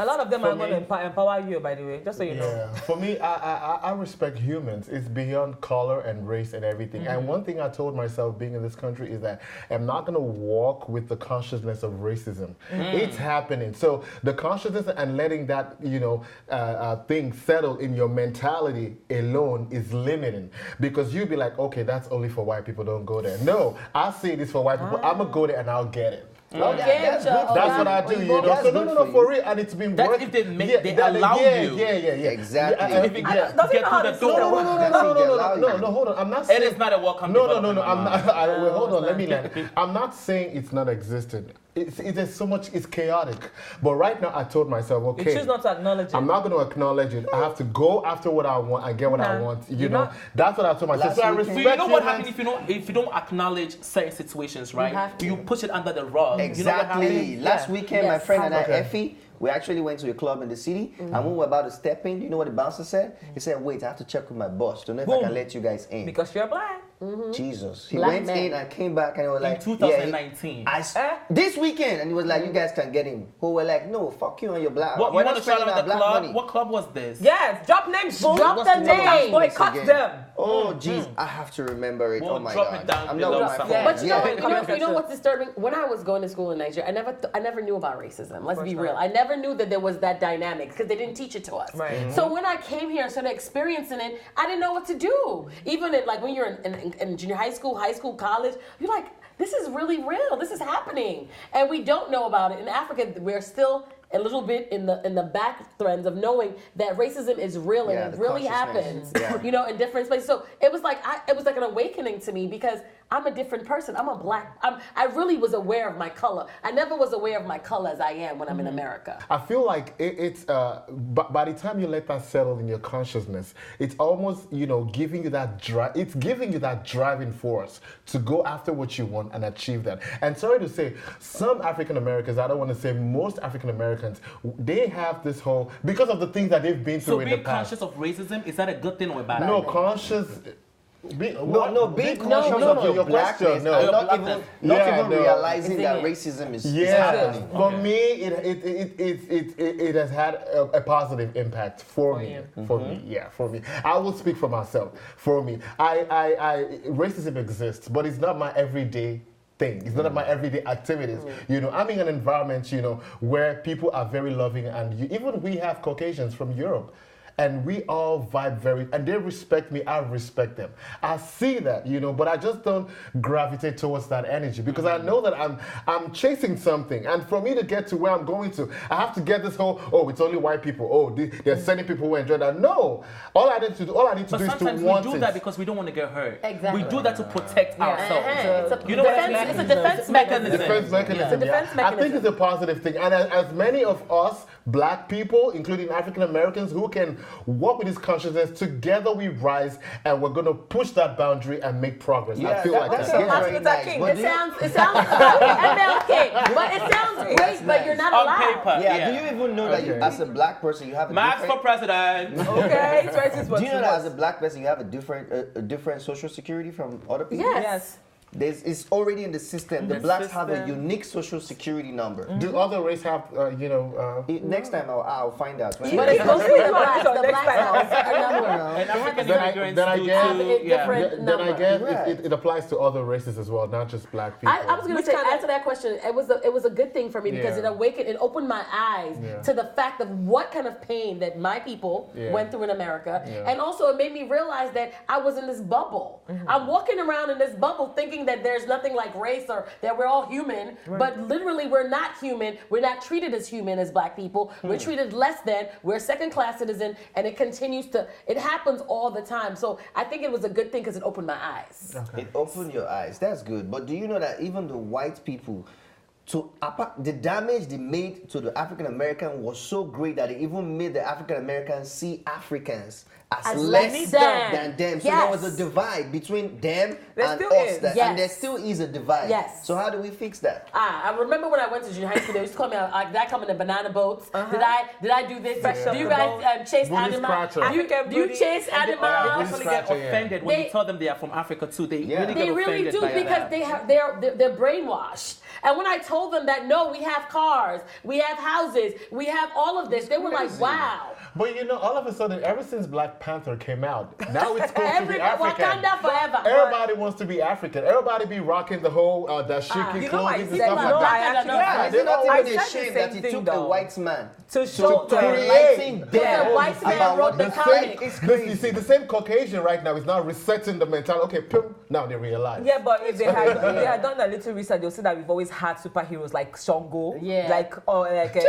A lot of them are going to empower you, by the way, just so you know. Yeah, for me, I respect humans. It's beyond color and race and everything. And one thing I told myself being in this country is that I'm not going to walk with the consciousness of racism. It's happening. So the consciousness and letting that, thing settle in your mentality alone is limiting. Because you'll be like, okay, that's only for white people, don't go there. No, I say this for white people. I'm going to go there and I'll get it. Okay, that's what I do, So no, for real, and it's been working. That's if they allow you. Yeah. Exactly. If you get through the door. No, hold on. I'm not saying it is not a welcome. No. I'm not. Wait, hold on. Let me land. I'm not saying it's not existent. It's so much. It's chaotic. But right now, I told myself, okay, you choose not to acknowledge it. I'm not going to acknowledge it. I have to go after what I want and get what I want. That's what I told myself. So I respect. You know what happens if you don't acknowledge certain situations, right? You push it under the rug. Exactly. Last weekend, my friend and I, Effie, we actually went to a club in the city, and when we were about to step in, you know what the bouncer said? He said, wait, I have to check with my boss to know if I can let you guys in. Because you're black. Jesus. He went in and came back and he was like, in 2019. This weekend, and he was like, you guys can get in. Who were like, no, fuck you and your black. What, we're you want not to shout spending out our the black club? money. What club was this? Yes, drop names. Drop the names. Boycott them. Oh, jeez, I have to remember it. We'll oh my drop God. it down I'm below not with my somewhere. phone. But you know what's disturbing? When I was going to school in Nigeria, I never knew about racism. Let's be real. I never knew that there was that dynamic because they didn't teach it to us. Right. So when I came here and started experiencing it, I didn't know what to do. Even like when you're in junior high school, college, you're like, this is really real. This is happening, and we don't know about it. In Africa, we're still a little bit in the back threads of knowing that racism is real and it really happens, in different places. So it was like an awakening to me because I'm a different person. I'm a black. I really was aware of my color. I never was aware of my color as I am when I'm in America. I feel like it's by the time you let that settle in your consciousness, it's almost giving you that drive. It's giving you that driving force to go after what you want and achieve that. And sorry to say, some African Americans, I don't want to say most African Americans, they have this whole because of the things that they've been through in the past. So being conscious of racism, is that a good thing or a bad thing? No, conscious. Being conscious of your blackness, not even realizing that racism is happening. For me, it has had a positive impact for me. For me. I will speak for myself. For me, racism exists, but it's not my everyday thing. It's not my everyday activities. I'm in an environment, where people are very loving, and even we have Caucasians from Europe. And we all vibe and they respect me, I respect them. I see that, but I just don't gravitate towards that energy because I know that I'm chasing something. And for me to get to where I'm going to, I have to get this whole, it's only white people. They're sending people who enjoy that. No. All I need to do is to want it. But sometimes we do that because we don't want to get hurt. Exactly. We do that to protect ourselves. It's a defense mechanism. I think it's a positive thing. And as many of us, black people, including African Americans, who can work with this consciousness, together we rise and we're going to push that boundary and make progress. I feel like that's that. It sounds MLK, but it sounds great, but you're not allowed. On paper, do you even know that as a black person you have a Max different... for president. Okay, do you know that as a black person you have a different social security from other people? Yes. It's already in the system. The blacks have a unique social security number. Do other races have, Next time I'll find out. But it's mostly the blacks. The blacks have a number. And African immigrants then I guess it applies to other races as well, not just black people. I was going to say, answer that question. It was a good thing for me because it opened my eyes to the fact of what kind of pain that my people went through in America. And also it made me realize that I was in this bubble. I'm walking around in this bubble thinking that there's nothing like race or that we're all human, but literally we're not human. We're not treated as human as black people. We're treated less than. We're second-class citizen, and it happens all the time. So I think it was a good thing because it opened my eyes. Okay. It opened your eyes. That's good. But do you know that even the white people, the damage they made to the African American was so great that it even made the African Americans see Africans as less than them. So there was a divide between them and us. And there still is a divide. Yes. So how do we fix that? I remember when I went to junior high school, they used to call me, did I come in the banana boats? Did I do this? Do you guys chase animals? Do you chase animals? They actually get offended when you tell them they are from Africa too. They really get offended do by because that. they're brainwashed. And when I told them that, no, we have cars, we have houses, we have all of this, they were like, wow. But you know, all of a sudden, ever since Black Panther came out, now it's cool to be African. Wakanda forever. Everybody wants to be African. Everybody be rocking the whole dashiki clothing and stuff like that. They're not even I ashamed said that the it same took thing, a white man to show to them. enlighten The them white man about wrote what the the comic. It's You crazy. see, the same Caucasian right now is now resetting the mentality. Okay, pum, now they realize. Yeah, but if they had done a little research, they'll see that we've always had superheroes like Shango, like Amadio.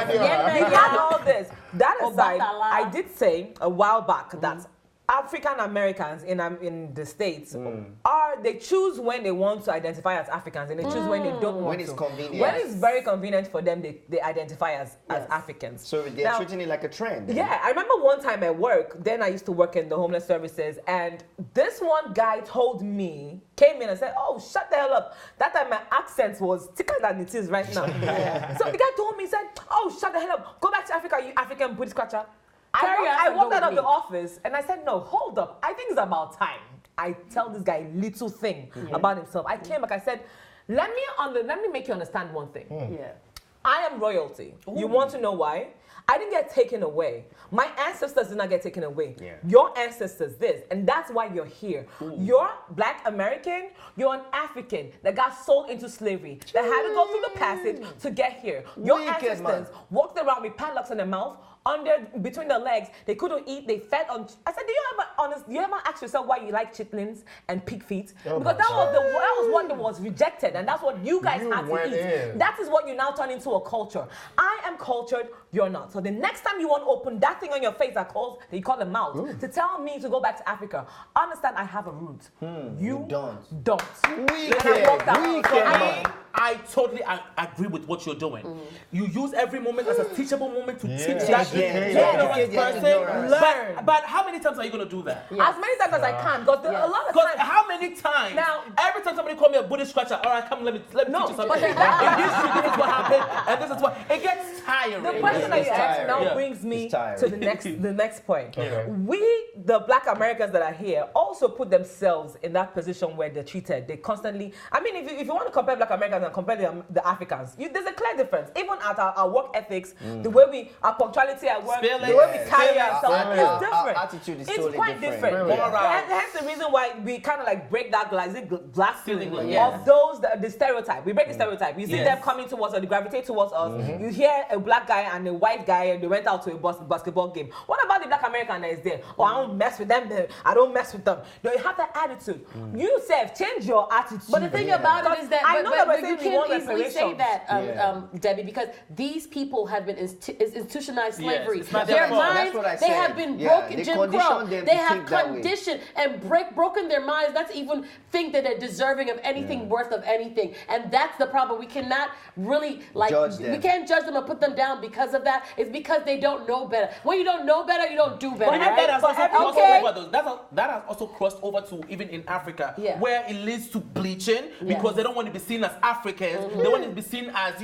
We've had all this. That aside, Obatala. I did say a while back that African Americans in the States they choose when they want to identify as Africans and they choose when they don't want When it's to. convenient. When it's very convenient for them, they identify as Africans. So they're Now, treating it like a trend. yeah, I remember one time at work, then I used to work in the homeless services, and this one guy came in and said, oh, shut the hell up. That time my accent was thicker than it is right now. So the guy told me, he said, oh, shut the hell up. Go back to Africa, you African booty scratcher. I walked out of the office and I said, no, hold up. I think it's about time I tell this guy a little thing about himself. I came back, I said, let me make you understand one thing. Yeah. I am royalty. You want to know why? I didn't get taken away. My ancestors did not get taken away. Yeah. Your ancestors did, and that's why you're here. You're Black American, you're an African that got sold into slavery, that had to go through the passage to get here. Your Wicked, ancestors walked around with padlocks in their mouth, between their legs, they couldn't eat, they fed on. I said, do you ever ask yourself why you like chitlins and pig feet? Because that was what was rejected, and that's what you guys had to eat. That is what you now turn into a culture. I am cultured, you're not. So the next time you want to open that thing on your face that you call a mouth, to tell me to go back to Africa, understand I have a root. You don't. I totally agree with what you're doing. You use every moment as a teachable moment to teach that person. Learn. But how many times are you going to do that? As many times as I can, because a lot of Because times. how many times? Now- every time somebody call me a booty scratcher, all right, come, let me teach you something. but In history, this is what happened, and this is what it gets tiring. The question that you asked now Yeah. brings me It's tiring. to the next point. Okay. We, the Black Americans that are here, also put themselves in that position where they're treated. They constantly. I mean, if you want to compare Black Americans and compare the Africans, there's a clear difference. Even at our work ethics, the way our punctuality at work, the way we carry ourselves is different. Our attitude is it's totally quite different. different. Really? Hence the reason why we kind of like break that glass ceiling Yes. of those the stereotype. We break the stereotype. You see Yes. them coming towards us, they gravitate towards us. You hear a black guy and a white guy and they went out to a basketball game. What about the Black American that is there? Oh, I don't mess with them. I don't mess with them. No, you have that attitude. You self change your attitude. But the thing about it is that, I know that we're you saying we want can't easily say reparations. that, Debbie, because these people have been institutionalized slavery. it's not Their their fault. minds, That's what I they said. have been Yeah, broken. they Jim Crow. conditioned them They to have think that way. conditioned and broken their minds. That's even think that they're deserving of anything worth of anything, and that's the problem. We cannot really Judge them. we can't judge them or put them down because of that. It's because they don't know better. When you don't know better, you don't do better. But Right? that has also crossed Okay. over though. That has also crossed over to even in Africa, Yeah. where it leads to bleaching because Yes. they don't want to be seen as Africans. They want to be seen as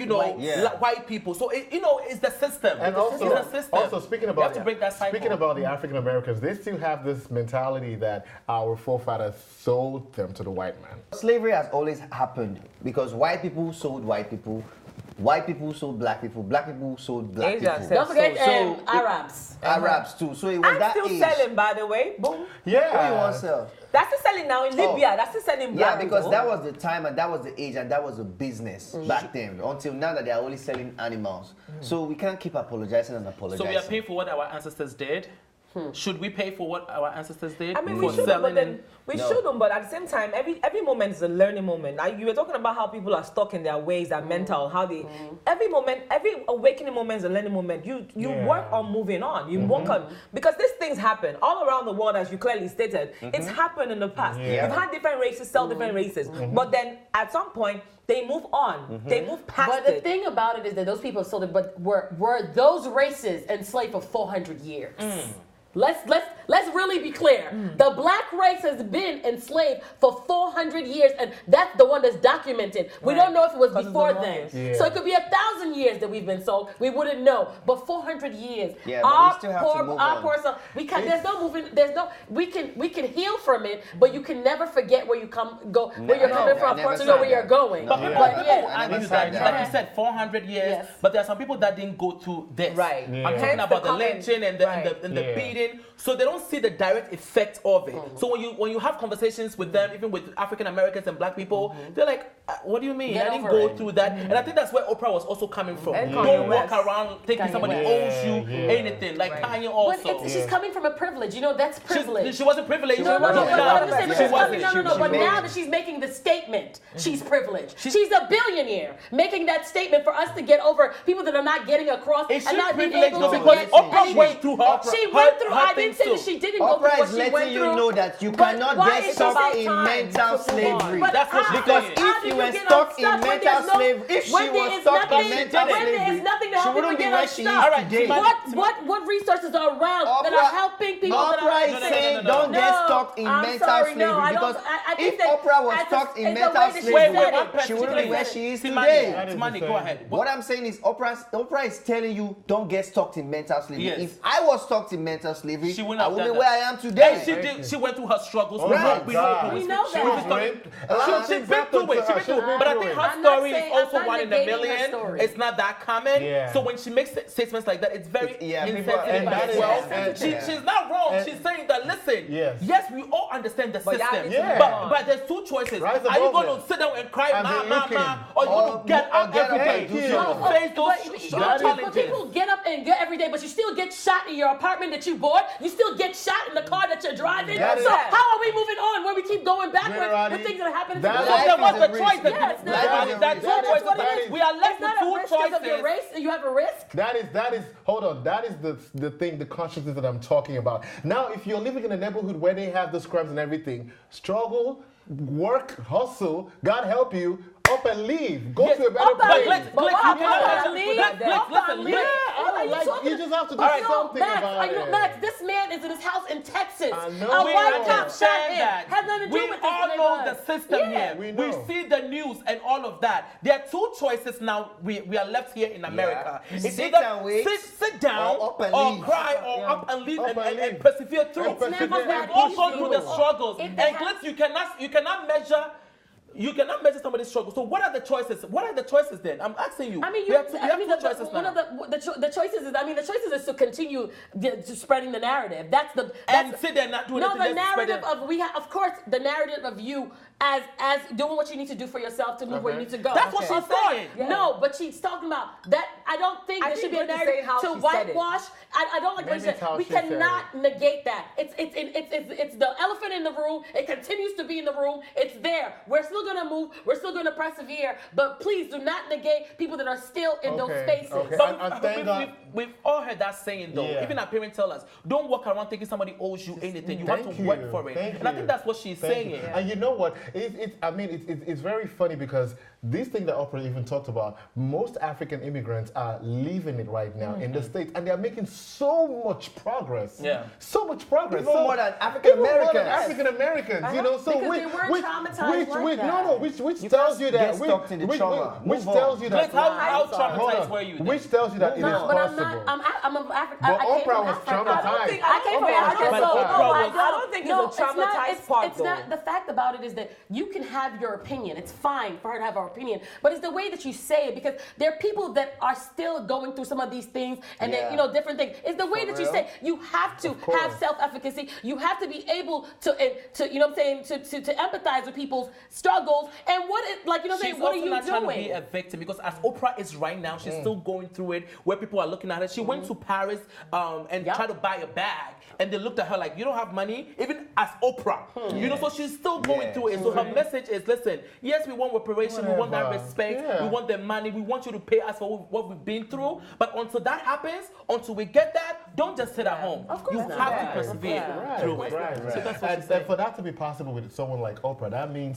white people. So it's the system. And it's the system. also speaking You about have to break that cycle. Speaking about the African Americans, they still have this mentality that our forefathers sold them to the white man. Slavery has always happened because white people sold white people sold black people sold black Asia people. sells Don't forget So- Arabs. Arabs too. So it was I'm that still age. selling, by the way. Boom. What do you want to sell? That's still selling now in Libya. That's still selling Yeah, black because people. that was the time and that was the age and that was the business back then. Until now that they are only selling animals. So we can't keep apologizing and So apologizing. we are paying for what our ancestors did. Should we pay for what our ancestors did? I mean, for we shouldn't, selling but then we No. shouldn't. But at the same time, every moment is a learning moment. Like you were talking about how people are stuck in their ways, their mental, how they. Every moment, every awakening moment is a learning moment. You work on moving on. You work on because these things happen all around the world, as you clearly stated. It's happened in the past. Yeah. You've had different races sell different races, but then at some point they move on. They move past But the it. thing about it is that those people sold it, but were those races enslaved for 400 years. Let's really be clear. The black race has been enslaved for 400 years, and that's the one that's documented. We don't know if it was before then. Yeah. So it could be 1,000 years that we've been sold. We wouldn't know. But 400 years. Yeah, but we still have to move on. We can. There's no moving. There's no. We can heal from it, but you can never forget where you go, where you're coming from, to know where you're going. But yeah. I knew that. Like you said, 400 years. Yes. But there are some people that didn't go through this. Right. I'm Hence talking about the comment. lynching and the beating. So they don't see the direct effect of it. So when you have conversations with them, even with African Americans and black people, they're like, what do you mean? Get I didn't over go it. through that. And I think that's where Oprah was also coming from. And Don't Kanye walk West. around thinking Kanye somebody West. owes you anything. Like Kanye also. But she's coming from a privilege. You know, that's privilege. She wasn't privileged. No, but I'm saying, She wasn't. But now that she's making the statement, she's privileged. She's a billionaire making that statement for us to get over people that are not getting across Is and she not being privileged able though? to Because get. Oprah went through her. She went through. I didn't say that too. she didn't go through Oprah what is she went letting you through. know that you But cannot why get is stuck it in time mental to move on? slavery. But That's what she's Because saying. if you were stuck in mental slavery, if she was stuck in mental when there is slavery, nothing to she help people wouldn't be get where she is unstuck. today. What resources are around that are helping people that Oprah are is saying don't get stuck in mental slavery because if Oprah was stuck in mental slavery, she wouldn't be where she is today. Timani, go ahead. What I'm saying is Oprah is telling you don't get stuck in mental slavery. Yes. If I was stuck in mental slavery, She wouldn't I have would be done where I that. am today. And she did. She went through her struggles. Right. We God. We know She that. was raped. She's been through it. She's been through it. But I think her I'm not story is saying- also I'm not one in a negating her million. story. It's not that common. Yeah. So when she makes statements like that, it's very Yeah, people- insensitive and that as is- well. and- She's not wrong. and- She's saying that, listen, Yes. we all understand the But y'all system. need to move But there's two choices. Rise Are you above going it. to sit down and cry, And ma, be ma, aching. ma, or you going to get Or up get every up day and do to something. face those But challenges? people get up and get every day, but you still get shot in your apartment that you bought. You still get shot in the car that you're driving. That is- So how are we moving on when we keep going backwards Generally, with things that are happening? that to is- So us? then what's is the a choice? risk. Yes, That that's two what choices. it is. We are left It's with not a two risk because of your choices. race. You have a risk. That is, hold on, that is the thing, the consciousness that I'm talking about. Now, if you're living in a neighborhood where they have those crimes and everything, struggle, work, hustle, God help you, up and leave. Go to a better Up and place. leave. But Glex, what? you cannot Up let and you- leave? Glex, Up listen, and Glex. leave? Yeah, What are you like, talking you just have to do about? something Max, about it. Max, this man is in his house in Texas. I know. A We white cop shot understand him. that. Has nothing to do We with this all know neighborhood. the system Yeah. here. We We know. see the news and all of that. There are two choices now. We are left here in America. Yeah. It's Sit either and wait, sit down or up and or leave. cry or up and leave Up and and and leave. persevere through. It's never Because that we've all easy. gone through the struggles. It- And it Glex, you cannot measure. You cannot measure somebody's struggle. So what are the choices? What are the choices then? I'm asking you. I mean, we have two choices one now. of the choices is, the choices is to continue to spreading the narrative. That's And sit there and not do no, anything. the just spread narrative it. of of course the narrative of you as doing what you need to do for yourself to move where you need to go. That's what she's Of course. saying. Yeah. No, but she's talking about that. I don't think I there should think be a Glex is saying narrative how to she said it. whitewash. I don't like what Maybe she it's said. how We she said cannot negate that. It's the elephant in the room. It continues to be in the room. It's there. We're still gonna move. We're still gonna persevere. But please do not negate people that are still in those Okay, spaces. okay. But And thank God- we've all heard that saying though. Yeah. Even our parents tell us, don't walk around thinking somebody owes you anything. You have Thank to you. work for it. Thank And I you. think that's what she's Thank saying. you. And you know what? It's very funny because this thing that Oprah even talked about, most African immigrants are leaving it right now in the States, and they are making so much progress. Yeah. So much progress. Even So- more than African even more than Americans. African Americans, you know. So Because they weren't traumatized like that. which You tells can't you that get stuck in the trauma. which Move on. tells you that Glex, how Hold traumatized on. were you then? Which tells you that it is No, but I'm possible. not. I'm of Africa. But I came Oprah from was Africa. traumatized. I came from Okay, Africa. but So Oprah was- I don't think it's a traumatized part, It's not. though. The fact about it is that you can have your opinion. It's fine for her to have her opinion, but it's the way that you say it, because there are people that are still going through some of these things and Yeah. they, different things. It's the way For that you real? say. You have to course. have self-efficacy. You have to be able to you know what I'm saying, to empathize with people's struggles and what it like. You know what I'm She's saying? What are also you not trying to be doing? a victim because as Oprah is right now, she's still going through it where people are looking at her. She went to Paris and Yep. tried to buy a bag, and they looked at her like, "You don't have money," even as Oprah. You know, so she's still going through it. So her message is, listen, yes, we want reparation, we want that Whatever. respect, Yeah. we want the money, we want you to pay us for what we've been through. But until that happens, until we get get that, don't just sit at home. Of course you not. have to Right. persevere through it. Right. So that's what And she's saying. for that to be possible with someone like Oprah, that means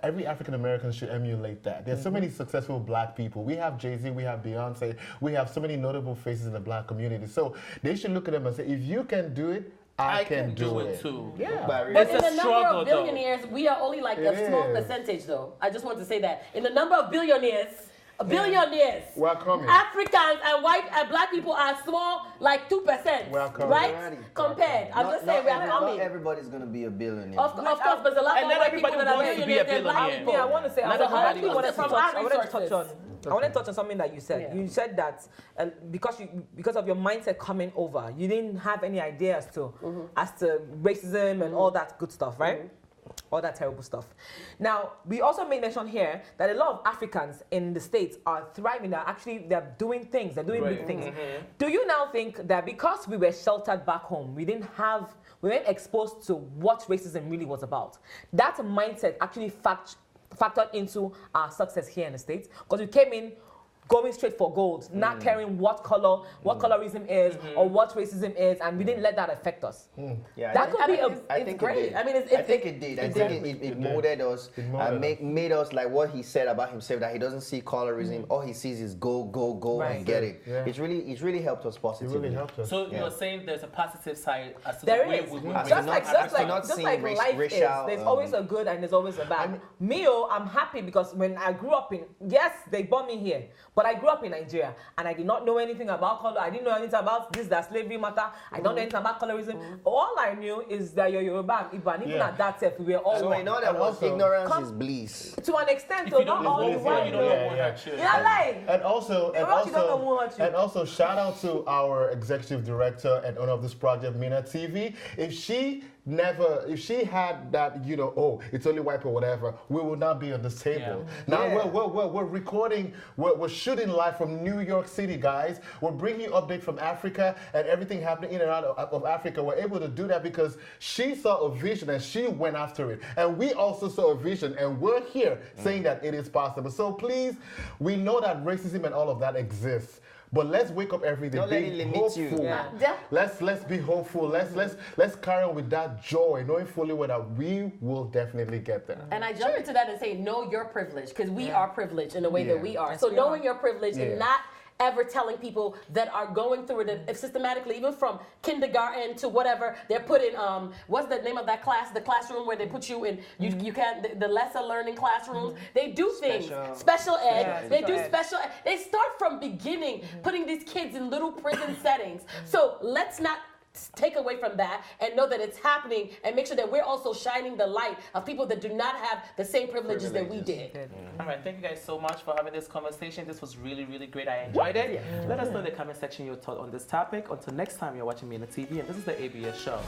every African American should emulate that. There's so many successful black people. We have Jay-Z, we have Beyonce, we have so many notable faces in the black community. So they should look at them and say, if you can do it, I can do it too. Yeah. But It's in a the number struggle, of billionaires, we are only like a small is. percentage, though. I just want to say that. In the number of billionaires, We're coming. Africans and white and black people are small, like 2%. We're coming. Right? Alrighty. Compared. I'm just saying, we are not coming. everybody's going to be a billionaire. Of course, but there's a lot And more not white people everybody that are wants to be a billionaires than black billionaire. people. Yeah, I want to say, Not I everybody wanted wants to to touch on. resources. I want to touch on something that you said. Yeah. You said that because of your mindset coming over, you didn't have any idea as to racism and all that good stuff, right? All that terrible stuff. Now, we also made mention here that a lot of Africans in the States are thriving. They're doing things. They're doing big things. Do you now think that because we were sheltered back home, we weren't exposed to what racism really was about? That mindset actually factored into our success here in the States, because we came in going straight for gold, not caring what colorism is or what racism is, and we didn't let that affect us. Yeah, That could be I it's think great. It did. I mean, I think it did. I think it molded us and made us like what he said about himself, that he doesn't see colorism. All he sees is go, Right. and get it. Yeah. It's really helped us It positively. really helped us. So you're saying there's a positive side as to There the way is. we Just not- like not seeing life is, racial, there's always a good and there's always a bad. I'm happy because when I grew up they brought me here, but I grew up in Nigeria and I did not know anything about color. I didn't know anything about that slavery matter. I don't know anything about colorism. All I knew is that you're Yoruba and Igbo, and even at that we were all So one. in other words, ignorance is bliss. To an extent, If though, you not don't all know the who white. you don't know who hurt you. Yeah, like. And also, You don't know who hurt you. and also, shout out to our executive director and owner of this project, Mina TV. If she had that, it's only white or whatever, we would not be on this table. Now we're recording, we're shooting live from New York City, guys. We're bringing you updates from Africa and everything happening in and out of Africa. We're able to do that because she saw a vision and she went after it. And we also saw a vision and we're here saying that it is possible. So please, we know that racism and all of that exists. But let's wake up every day. Don't let it being limit you. hopeful. Yeah. Let's be hopeful. Let's carry on with that joy, knowing fully well that we will definitely get there. And I jump into that and say, know your privilege, because we are privileged in the way that we are. Yes, So we knowing are. your privilege and not ever telling people that are going through it systematically, even from kindergarten to whatever, they're put in, what's the name of that class, the classroom where they put you in, you can't, the lesser learning classrooms, they do things, special ed, they do special ed. They start from beginning, putting these kids in little prison settings. So let's not take away from that and know that it's happening, and make sure that we're also shining the light of people that do not have the same privileges that we did. All right, thank you guys so much for having this conversation. This was really, really great. I enjoyed it. Let us know in the comment section your thought on this topic. Until next time, you're watching me on the TV, and this is the ABS show.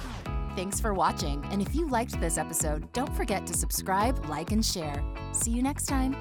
Thanks for watching, and if you liked this episode, don't forget to subscribe, like, and share. See you next time.